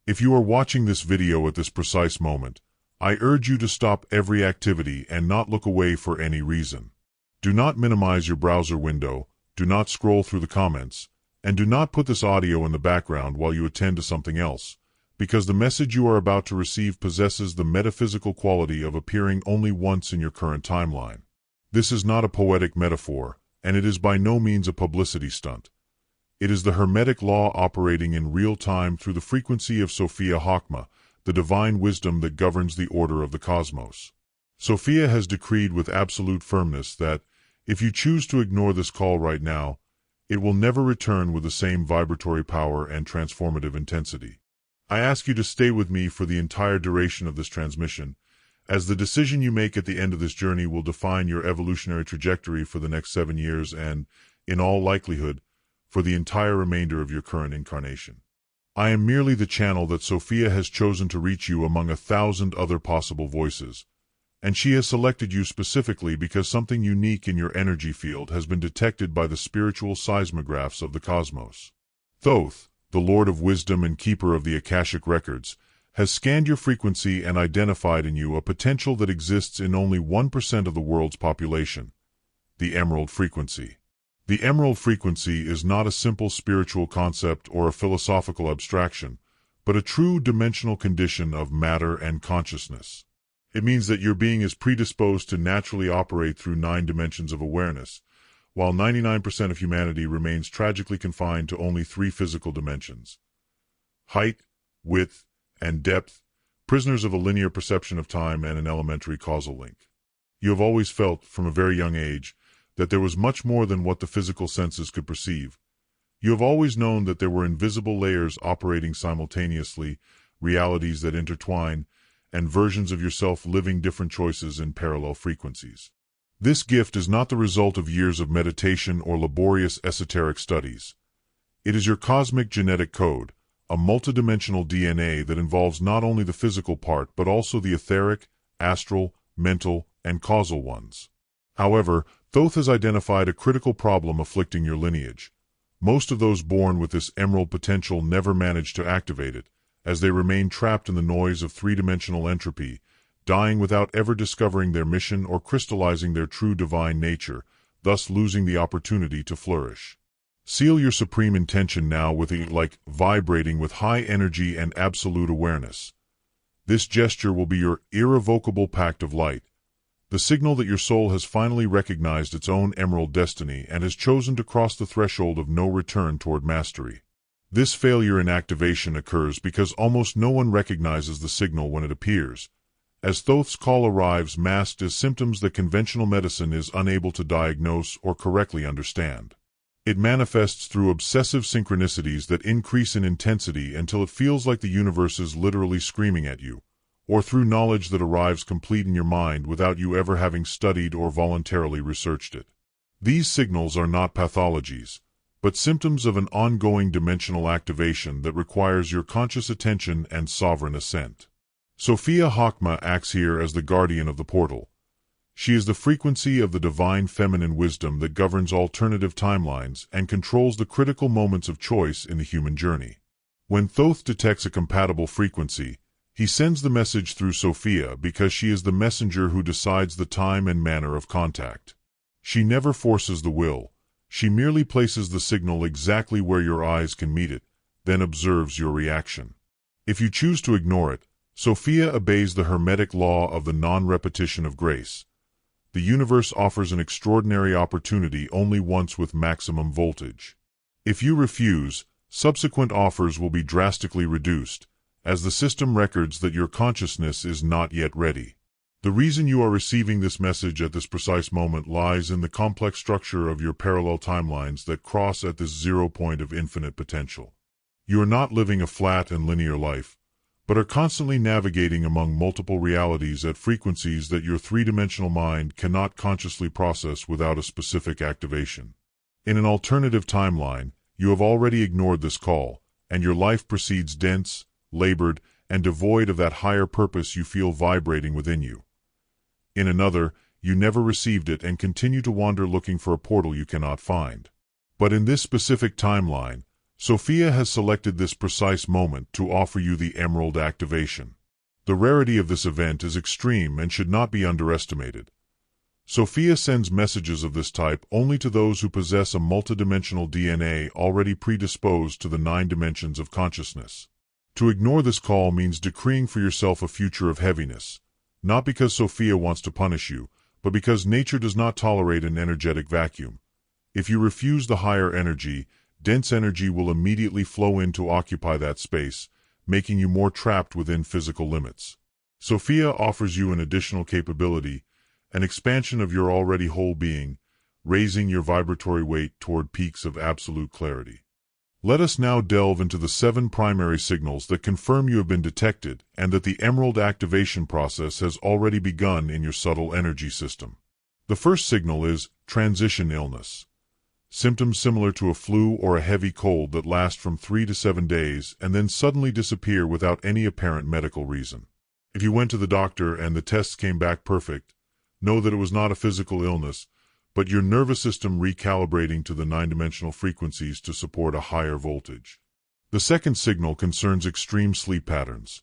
If you are watching this video at this precise moment, I urge you to stop every activity and not look away for any reason. Do not minimize your browser window, do not scroll through the comments, and do not put this audio in the background while you attend to something else, because the message you are about to receive possesses the metaphysical quality of appearing only once in your current timeline. This is not a poetic metaphor, and it is by no means a publicity stunt. It is the Hermetic law operating in real time through the frequency of Sophia Chokmah, the divine wisdom that governs the order of the cosmos. Sophia has decreed with absolute firmness that, if you choose to ignore this call right now, it will never return with the same vibratory power and transformative intensity. I ask you to stay with me for the entire duration of this transmission, as the decision you make at the end of this journey will define your evolutionary trajectory for the next 7 years and, in all likelihood, for the entire remainder of your current incarnation. I am merely the channel that Sophia has chosen to reach you among 1,000 other possible voices, and she has selected you specifically because something unique in your energy field has been detected by the spiritual seismographs of the cosmos. Thoth, the Lord of Wisdom and Keeper of the Akashic Records, has scanned your frequency and identified in you a potential that exists in only 1% of the world's population, the emerald frequency. The emerald frequency is not a simple spiritual concept or a philosophical abstraction, but a true dimensional condition of matter and consciousness. It means that your being is predisposed to naturally operate through 9 dimensions of awareness, while 99% of humanity remains tragically confined to only 3 physical dimensions: height, width, and depth, prisoners of a linear perception of time and an elementary causal link. You have always felt, from a very young age, that there was much more than what the physical senses could perceive. You have always known that there were invisible layers operating simultaneously, realities that intertwine, and versions of yourself living different choices in parallel frequencies. This gift is not the result of years of meditation or laborious esoteric studies. It is your cosmic genetic code, a multidimensional DNA that involves not only the physical part but also the etheric, astral, mental, and causal ones. However, Thoth has identified a critical problem afflicting your lineage. Most of those born with this emerald potential never manage to activate it, as they remain trapped in the noise of 3-dimensional entropy, dying without ever discovering their mission or crystallizing their true divine nature, thus losing the opportunity to flourish. Seal your supreme intention now with vibrating with high energy and absolute awareness. This gesture will be your irrevocable pact of light, the signal that your soul has finally recognized its own emerald destiny and has chosen to cross the threshold of no return toward mastery. This failure in activation occurs because almost no one recognizes the signal when it appears, as Thoth's call arrives masked as symptoms that conventional medicine is unable to diagnose or correctly understand. It manifests through obsessive synchronicities that increase in intensity until it feels like the universe is literally screaming at you, or through knowledge that arrives complete in your mind without you ever having studied or voluntarily researched it. These signals are not pathologies, but symptoms of an ongoing dimensional activation that requires your conscious attention and sovereign assent. Sophia Chokmah acts here as the guardian of the portal. She is the frequency of the divine feminine wisdom that governs alternative timelines and controls the critical moments of choice in the human journey. When Thoth detects a compatible frequency, he sends the message through Sophia because she is the messenger who decides the time and manner of contact. She never forces the will. She merely places the signal exactly where your eyes can meet it, then observes your reaction. If you choose to ignore it, Sophia obeys the Hermetic law of the non-repetition of grace. The universe offers an extraordinary opportunity only once with maximum voltage. If you refuse, subsequent offers will be drastically reduced, as the system records that your consciousness is not yet ready. The reason you are receiving this message at this precise moment lies in the complex structure of your parallel timelines that cross at this 0 point of infinite potential. You are not living a flat and linear life, but are constantly navigating among multiple realities at frequencies that your 3-dimensional mind cannot consciously process without a specific activation. In an alternative timeline, you have already ignored this call, and your life proceeds dense, labored, and devoid of that higher purpose you feel vibrating within you. In another, you never received it and continue to wander looking for a portal you cannot find. But in this specific timeline, Sophia has selected this precise moment to offer you the Emerald activation. The rarity of this event is extreme and should not be underestimated. Sophia sends messages of this type only to those who possess a multidimensional DNA already predisposed to the 9 dimensions of consciousness. To ignore this call means decreeing for yourself a future of heaviness, not because Sophia wants to punish you, but because nature does not tolerate an energetic vacuum. If you refuse the higher energy, dense energy will immediately flow in to occupy that space, making you more trapped within physical limits. Sophia offers you an additional capability, an expansion of your already whole being, raising your vibratory weight toward peaks of absolute clarity. Let us now delve into the 7 primary signals that confirm you have been detected and that the Emerald activation process has already begun in your subtle energy system. The first signal is transition illness. Symptoms similar to a flu or a heavy cold that last from 3 to 7 days and then suddenly disappear without any apparent medical reason. If you went to the doctor and the tests came back perfect, know that it was not a physical illness, but your nervous system recalibrating to the 9-dimensional frequencies to support a higher voltage. The second signal concerns extreme sleep patterns.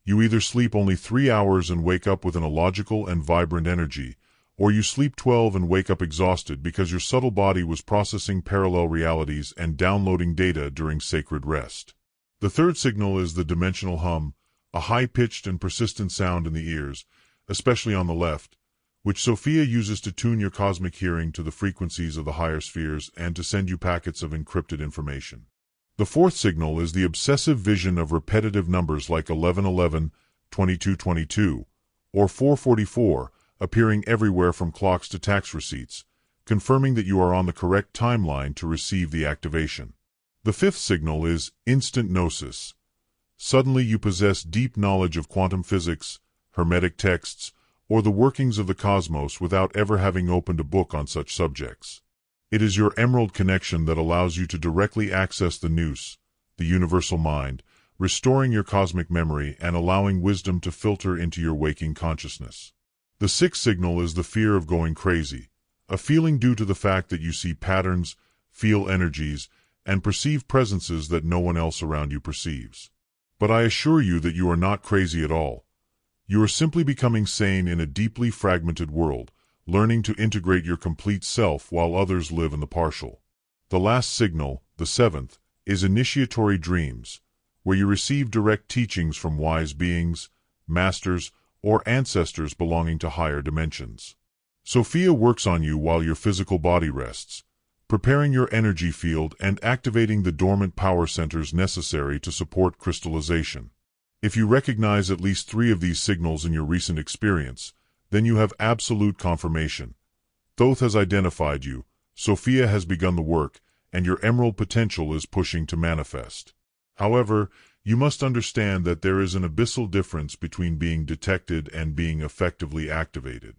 You either sleep only 3 hours and wake up with an illogical and vibrant energy, or you sleep 12 and wake up exhausted because your subtle body was processing parallel realities and downloading data during sacred rest. The third signal is the dimensional hum, a high-pitched and persistent sound in the ears, especially on the left, which Sophia uses to tune your cosmic hearing to the frequencies of the higher spheres and to send you packets of encrypted information. The fourth signal is the obsessive vision of repetitive numbers like 1111, 2222, or 444, appearing everywhere from clocks to tax receipts, confirming that you are on the correct timeline to receive the activation. The fifth signal is instant gnosis. Suddenly you possess deep knowledge of quantum physics, hermetic texts, or the workings of the cosmos without ever having opened a book on such subjects. It is your Emerald connection that allows you to directly access the nous, the universal mind, restoring your cosmic memory and allowing wisdom to filter into your waking consciousness. The sixth signal is the fear of going crazy, a feeling due to the fact that you see patterns, feel energies, and perceive presences that no one else around you perceives. But I assure you that you are not crazy at all. You are simply becoming sane in a deeply fragmented world, learning to integrate your complete self while others live in the partial. The last signal, the seventh, is initiatory dreams, where you receive direct teachings from wise beings, masters, or ancestors belonging to higher dimensions. Sophia works on you while your physical body rests, preparing your energy field and activating the dormant power centers necessary to support crystallization. If you recognize at least 3 of these signals in your recent experience, then you have absolute confirmation. Thoth has identified you, Sophia has begun the work, and your Emerald potential is pushing to manifest. However, you must understand that there is an abyssal difference between being detected and being effectively activated.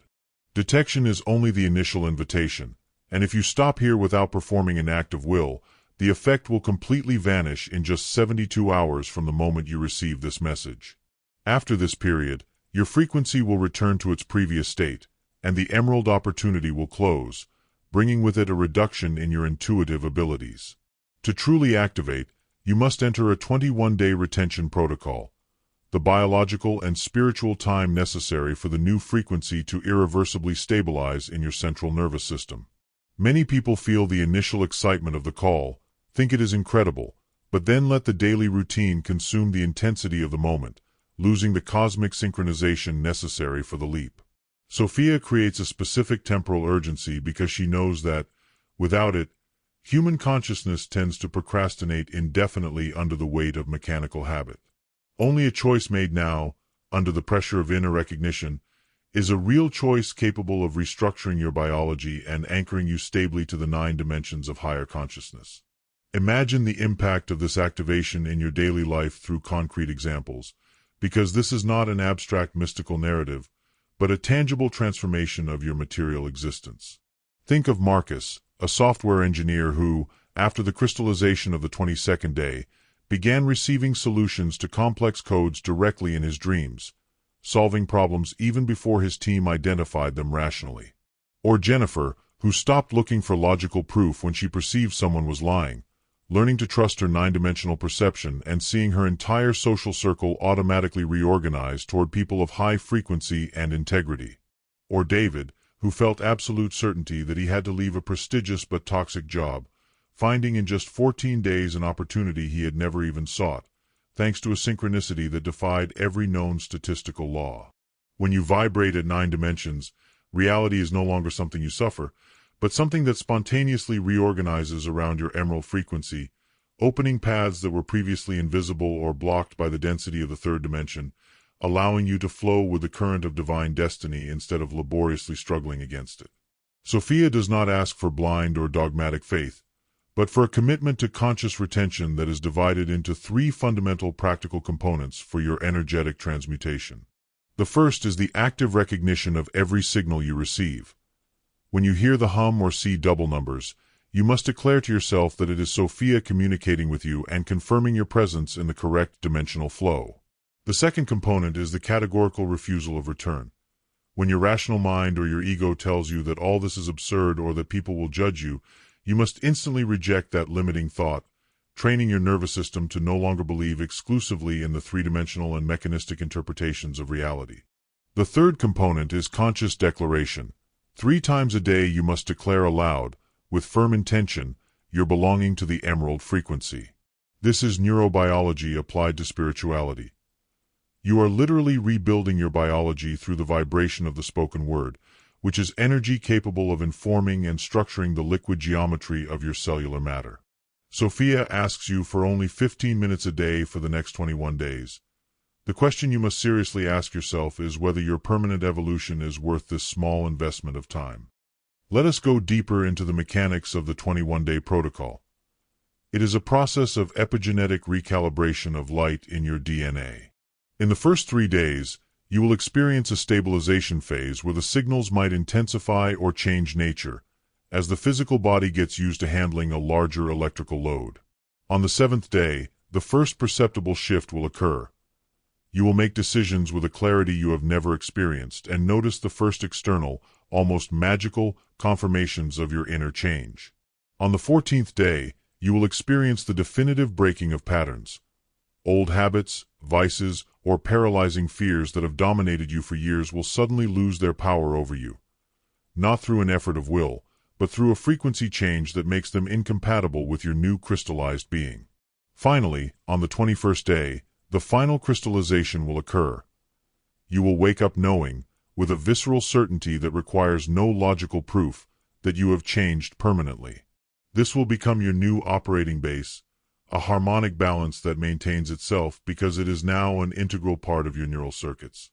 Detection is only the initial invitation, and if you stop here without performing an act of will, the effect will completely vanish in just 72 hours from the moment you receive this message. After this period, your frequency will return to its previous state, and the Emerald opportunity will close, bringing with it a reduction in your intuitive abilities. To truly activate, you must enter a 21-day retention protocol, the biological and spiritual time necessary for the new frequency to irreversibly stabilize in your central nervous system. Many people feel the initial excitement of the call, think it is incredible, but then let the daily routine consume the intensity of the moment, losing the cosmic synchronization necessary for the leap. Sophia creates a specific temporal urgency because she knows that, without it, human consciousness tends to procrastinate indefinitely under the weight of mechanical habit. Only a choice made now, under the pressure of inner recognition, is a real choice capable of restructuring your biology and anchoring you stably to the 9 dimensions of higher consciousness. Imagine the impact of this activation in your daily life through concrete examples, because this is not an abstract mystical narrative, but a tangible transformation of your material existence. Think of Marcus, a software engineer who, after the crystallization of the 22nd day, began receiving solutions to complex codes directly in his dreams, solving problems even before his team identified them rationally. Or Jennifer, who stopped looking for logical proof when she perceived someone was lying, learning to trust her nine-dimensional perception and seeing her entire social circle automatically reorganize toward people of high frequency and integrity. Or David, who felt absolute certainty that he had to leave a prestigious but toxic job, finding in just 14 days an opportunity he had never even sought, thanks to a synchronicity that defied every known statistical law. When you vibrate at 9 dimensions, reality is no longer something you suffer, but something that spontaneously reorganizes around your emerald frequency, opening paths that were previously invisible or blocked by the density of the 3rd dimension, allowing you to flow with the current of divine destiny instead of laboriously struggling against it. Sophia does not ask for blind or dogmatic faith, but for a commitment to conscious retention that is divided into 3 fundamental practical components for your energetic transmutation. The first is the active recognition of every signal you receive. When you hear the hum or see double numbers, you must declare to yourself that it is Sophia communicating with you and confirming your presence in the correct dimensional flow. The second component is the categorical refusal of return. When your rational mind or your ego tells you that all this is absurd or that people will judge you, you must instantly reject that limiting thought, training your nervous system to no longer believe exclusively in the 3-dimensional and mechanistic interpretations of reality. The third component is conscious declaration. 3 times a day you must declare aloud, with firm intention, your belonging to the emerald frequency. This is neurobiology applied to spirituality. You are literally rebuilding your biology through the vibration of the spoken word, which is energy capable of informing and structuring the liquid geometry of your cellular matter. Sophia asks you for only 15 minutes a day for the next 21 days. The question you must seriously ask yourself is whether your permanent evolution is worth this small investment of time. Let us go deeper into the mechanics of the 21-day protocol. It is a process of epigenetic recalibration of light in your DNA. In the first 3 days, you will experience a stabilization phase where the signals might intensify or change nature, as the physical body gets used to handling a larger electrical load. On the 7th day, the first perceptible shift will occur. You will make decisions with a clarity you have never experienced and notice the first external, almost magical, confirmations of your inner change. On the 14th day, you will experience the definitive breaking of patterns. Old habits, vices, or paralyzing fears that have dominated you for years will suddenly lose their power over you. Not through an effort of will, but through a frequency change that makes them incompatible with your new crystallized being. Finally, on the 21st day, the final crystallization will occur. You will wake up knowing, with a visceral certainty that requires no logical proof, that you have changed permanently. This will become your new operating base, a harmonic balance that maintains itself because it is now an integral part of your neural circuits.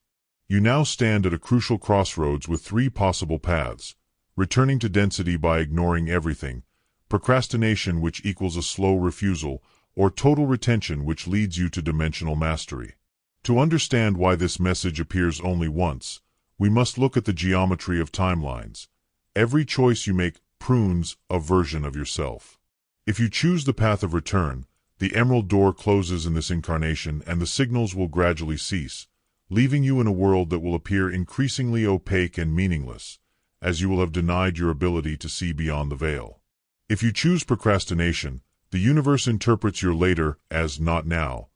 You now stand at a crucial crossroads with 3 possible paths: returning to density by ignoring everything, procrastination which equals a slow refusal, or total retention which leads you to dimensional mastery. To understand why this message appears only once, we must look at the geometry of timelines. Every choice you make prunes a version of yourself. If you choose the path of return, the emerald door closes in this incarnation and the signals will gradually cease, leaving you in a world that will appear increasingly opaque and meaningless, as you will have denied your ability to see beyond the veil. If you choose procrastination, the universe interprets your later as not now,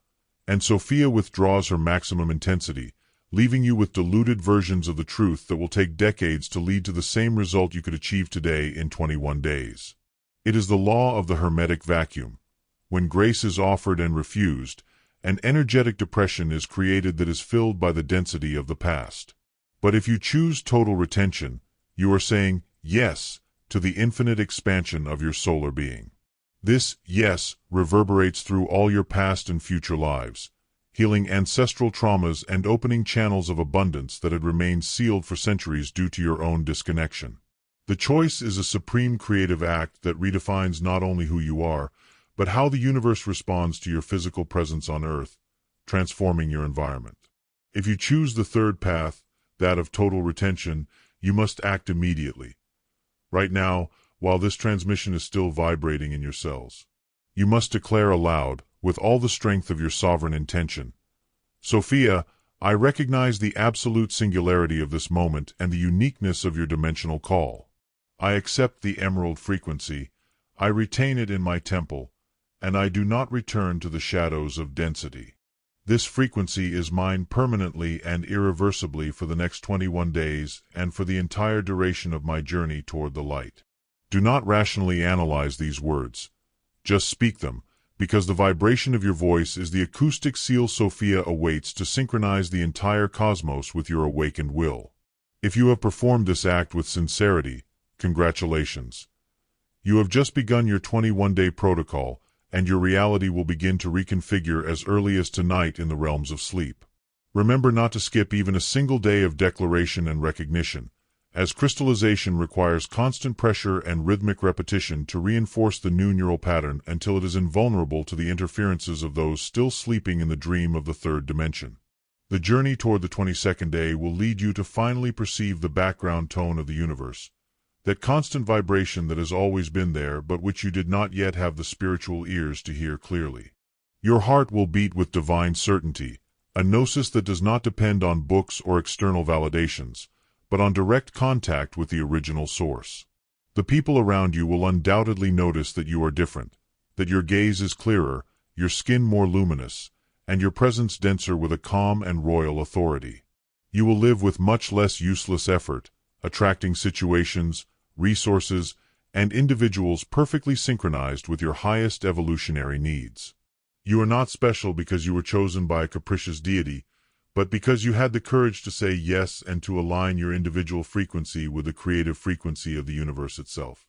and Sophia withdraws her maximum intensity, leaving you with diluted versions of the truth that will take decades to lead to the same result you could achieve today in 21 days. It is the law of the hermetic vacuum. When grace is offered and refused, an energetic depression is created that is filled by the density of the past. But if you choose total retention, you are saying yes to the infinite expansion of your solar being. This yes reverberates through all your past and future lives, healing ancestral traumas and opening channels of abundance that had remained sealed for centuries due to your own disconnection. The choice is a supreme creative act that redefines not only who you are, but how the universe responds to your physical presence on Earth, transforming your environment. If you choose the third path, that of total retention, you must act immediately. Right now, while this transmission is still vibrating in your cells. You must declare aloud, with all the strength of your sovereign intention, Sophia, I recognize the absolute singularity of this moment and the uniqueness of your dimensional call. I accept the emerald frequency, I retain it in my temple, and I do not return to the shadows of density. This frequency is mine permanently and irreversibly for the next 21 days and for the entire duration of my journey toward the light. Do not rationally analyze these words. Just speak them, because the vibration of your voice is the acoustic seal Sophia awaits to synchronize the entire cosmos with your awakened will. If you have performed this act with sincerity, congratulations. You have just begun your 21-day protocol, and your reality will begin to reconfigure as early as tonight in the realms of sleep. Remember not to skip even a single day of declaration and recognition, as crystallization requires constant pressure and rhythmic repetition to reinforce the new neural pattern until it is invulnerable to the interferences of those still sleeping in the dream of the third dimension. The journey toward the 22nd day will lead you to finally perceive the background tone of the universe, that constant vibration that has always been there but which you did not yet have the spiritual ears to hear clearly. Your heart will beat with divine certainty, a gnosis that does not depend on books or external validations, but on direct contact with the original source. The people around you will undoubtedly notice that you are different, that your gaze is clearer, your skin more luminous, and your presence denser with a calm and royal authority. You will live with much less useless effort, attracting situations, resources, and individuals perfectly synchronized with your highest evolutionary needs. You are not special because you were chosen by a capricious deity, but because you had the courage to say yes and to align your individual frequency with the creative frequency of the universe itself.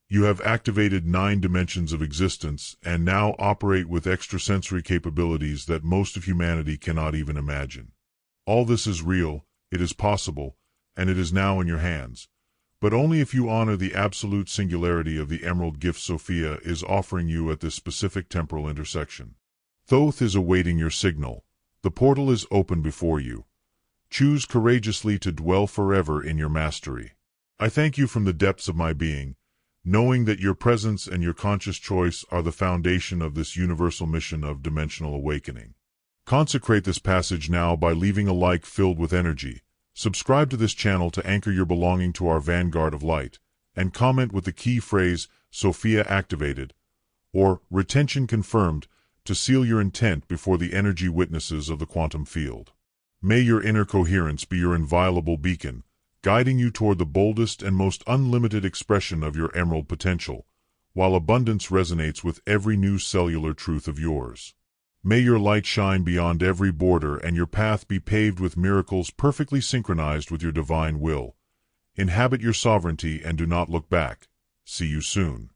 You have activated 9 dimensions of existence and now operate with extrasensory capabilities that most of humanity cannot even imagine. All this is real, it is possible, and it is now in your hands, but only if you honor the absolute singularity of the emerald gift Sophia is offering you at this specific temporal intersection. Thoth is awaiting your signal. The portal is open before you. Choose courageously to dwell forever in your mastery. I thank you from the depths of my being, knowing that your presence and your conscious choice are the foundation of this universal mission of dimensional awakening. Consecrate this passage now by leaving a like filled with energy. Subscribe to this channel to anchor your belonging to our vanguard of light, and comment with the key phrase, Sophia activated, or retention confirmed, to seal your intent before the energy witnesses of the quantum field. May your inner coherence be your inviolable beacon, guiding you toward the boldest and most unlimited expression of your emerald potential, while abundance resonates with every new cellular truth of yours. May your light shine beyond every border and your path be paved with miracles perfectly synchronized with your divine will. Inhabit your sovereignty and do not look back. See you soon.